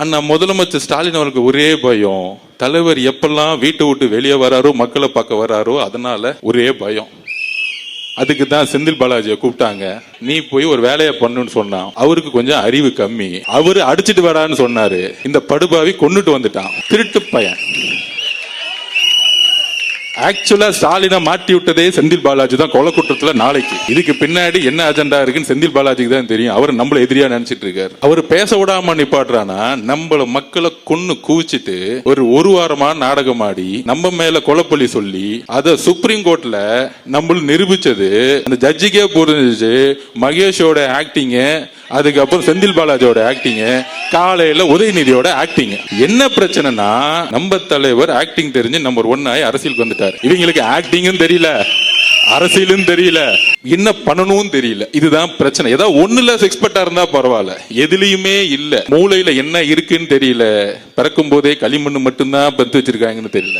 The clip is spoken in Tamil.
அண்ணா முதலமைச்சர் ஸ்டாலின் அவருக்கு ஒரே பயம், தலைவர் எப்பெல்லாம் வீட்டை விட்டு வெளியே வராரோ, மக்களை பார்க்க வராரோ, அதனால ஒரே பயம். அதுக்கு தான் செந்தில் பாலாஜியை கூப்பிட்டாங்க. நீ போய் ஒரு வேலையை பண்ணுன்னு சொன்னா. அவருக்கு கொஞ்சம் அறிவு கம்மி. அவரு அடிச்சிட்டு வரான்னு சொன்னாரு. இந்த படுபாவி கொன்னுட்டு வந்துட்டான், திருட்டு பையன். ஆக்சுவலா ஸ்டாலினை மாட்டி விட்டதே செந்தில் பாலாஜி தான் கொலை குற்றத்துல. நாளைக்கு இதுக்கு பின்னாடி என்ன அஜெண்டா இருக்குன்னு செந்தில் பாலாஜிக்கு தான் தெரியும். அவர் நம்மள எதிரியா நினைச்சிட்டு இருக்காரு. அவர் பேச விடாம நிப்பாட்டுறானா, நம்மள மக்களை கொன்னு குவிச்சிட்டு ஒரு வாரமா நாடகம் ஆடி நம்ம மேல கொலைப்பள்ளி சொல்லி அத சுப்ரீம் கோர்ட்ல நம்ம நிரூபிச்சது. அந்த ஜட்ஜிக்கே புரிஞ்சிச்சு மகேஷோட ஆக்டிங், அதுக்கப்புறம் செந்தில் பாலாஜியோட ஆக்டிங், காலையில உதயநிதியோட ஆக்டிங். என்ன பிரச்சனைனா, நம்ம தலைவர் ஆக்டிங் தெரிஞ்சு நம்பர் 1 ஆகி அரசியலுக்கு வந்துட்டார். இவங்களுக்கு ஆக்டிங்கும் தெரியல, அரசியலும் தெரியல, என்ன பண்ணணும் தெரியல. இதுதான் பிரச்சனை. ஏதாவது ஒண்ணுல எக்ஸ்பர்ட்டா இருந்தா பரவாயில்ல, எதுலயுமே இல்ல. மூளையில என்ன இருக்குன்னு தெரியல. பிறக்கும் போதே களிமண் மட்டும்தான் பத்து வச்சிருக்காங்கன்னு தெரியல.